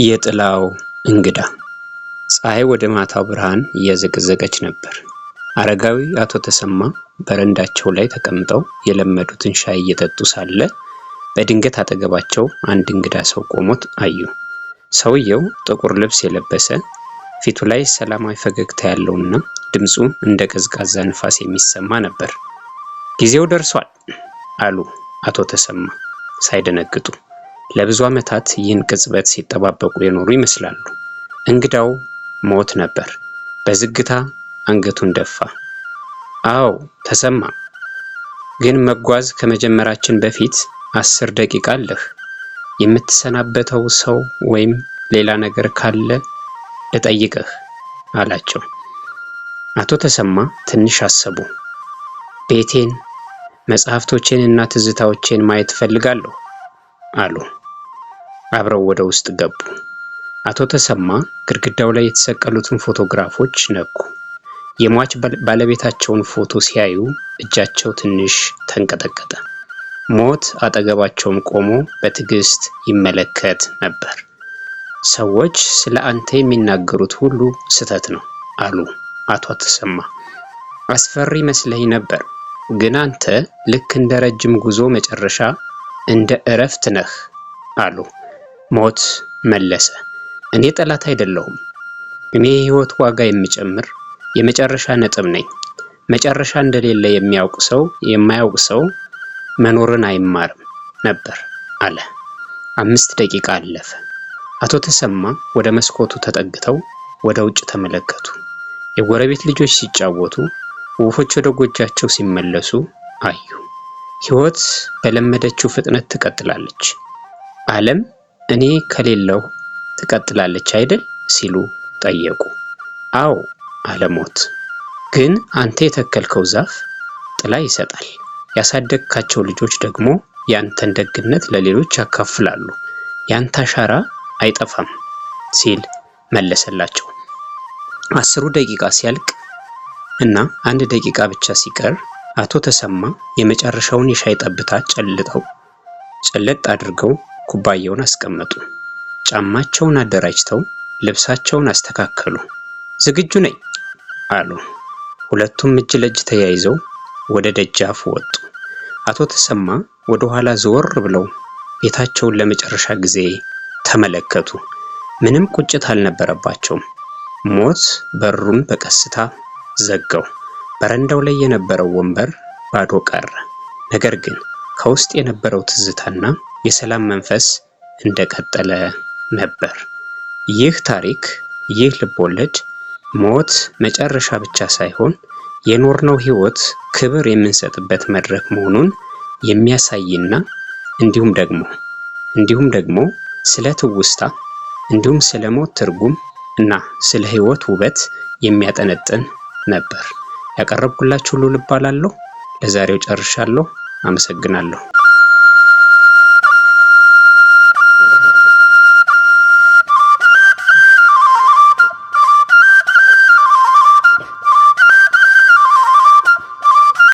የጥላው እንግዳ ፀሐይ ወደ ማታው ብርሃን እያዘቀዘቀች ነበር። አረጋዊ አቶ ተሰማ በረንዳቸው ላይ ተቀምጠው የለመዱትን ሻይ እየጠጡ ሳለ በድንገት አጠገባቸው አንድ እንግዳ ሰው ቆሞት አዩ። ሰውየው ጥቁር ልብስ የለበሰ፣ ፊቱ ላይ ሰላማዊ ፈገግታ ያለውና ድምፁ እንደ ቀዝቃዛ ንፋስ የሚሰማ ነበር። ጊዜው ደርሷል አሉ አቶ ተሰማ ሳይደነግጡ። ለብዙ ዓመታት ይህን ቅጽበት ሲጠባበቁ የኖሩ ይመስላሉ። እንግዳው ሞት ነበር። በዝግታ አንገቱን ደፋ። አዎ ተሰማ፣ ግን መጓዝ ከመጀመራችን በፊት 10 ደቂቃ አለህ። የምትሰናበተው ሰው ወይም ሌላ ነገር ካለ ልጠይቅህ አላቸው። አቶ ተሰማ ትንሽ አሰቡ። ቤቴን፣ መጽሐፍቶቼን እና ትዝታዎቼን ማየት እፈልጋለሁ አሉ። አብረው ወደ ውስጥ ገቡ። አቶ ተሰማ ግድግዳው ላይ የተሰቀሉትን ፎቶግራፎች ነኩ። የሟች ባለቤታቸውን ፎቶ ሲያዩ እጃቸው ትንሽ ተንቀጠቀጠ። ሞት አጠገባቸውም ቆሞ በትዕግስት ይመለከት ነበር። ሰዎች ስለ አንተ የሚናገሩት ሁሉ ስህተት ነው አሉ አቶ ተሰማ። አስፈሪ መስለኝ ነበር፣ ግን አንተ ልክ እንደ ረጅም ጉዞ መጨረሻ እንደ እረፍት ነህ አሉ። ሞት መለሰ፣ እኔ ጠላት አይደለሁም። እኔ የህይወት ዋጋ የምጨምር የመጨረሻ ነጥብ ነኝ። መጨረሻ እንደሌለ የማያውቅ ሰው መኖርን አይማርም ነበር አለ። 5 ደቂቃ አለፈ። አቶ ተሰማ ወደ መስኮቱ ተጠግተው ወደ ውጭ ተመለከቱ። የጎረቤት ልጆች ሲጫወቱ፣ ወፎች ወደ ጎጆቻቸው ሲመለሱ አዩ። ህይወት በለመደችው ፍጥነት ትቀጥላለች። ዓለም እኔ ከሌለው ትቀጥላለች አይደል ሲሉ ጠየቁ። አዎ አለ ሞት። ግን አንተ የተከልከው ዛፍ ጥላ ይሰጣል፣ ያሳደግካቸው ልጆች ደግሞ ያንተን ደግነት ለሌሎች ያካፍላሉ። ያንተ አሻራ አይጠፋም ሲል መለሰላቸው። 10 ደቂቃ ሲያልቅ እና 1 ደቂቃ ብቻ ሲቀር አቶ ተሰማ የመጨረሻውን የሻይ ጠብታ ጨለጥ አድርገው ኩባያውን አስቀመጡ። ጫማቸውን አደራጅተው ልብሳቸውን አስተካከሉ። ዝግጁ ነኝ አሉ። ሁለቱም እጅ ለእጅ ተያይዘው ወደ ደጃፍ ወጡ። አቶ ተሰማ ወደ ኋላ ዘወር ብለው ቤታቸውን ለመጨረሻ ጊዜ ተመለከቱ። ምንም ቁጭት አልነበረባቸውም። ሞት በሩን በቀስታ ዘጋው። በረንዳው ላይ የነበረው ወንበር ባዶ ቀረ። ነገር ግን ከውስጥ የነበረው ትዝታና የሰላም መንፈስ እንደቀጠለ ነበር። ይህ ታሪክ፣ ይህ ልቦለድ ሞት መጨረሻ ብቻ ሳይሆን የኖርነው ህይወት ክብር የምንሰጥበት መድረክ መሆኑን የሚያሳይና እንዲሁም ደግሞ ስለ ትውስታ፣ እንዲሁም ስለ ሞት ትርጉም እና ስለ ህይወት ውበት የሚያጠነጥን ነበር። ያቀረብኩላችሁ ሉል እባላለሁ። ለዛሬው ጨርሻለሁ። አመሰግናለሁ።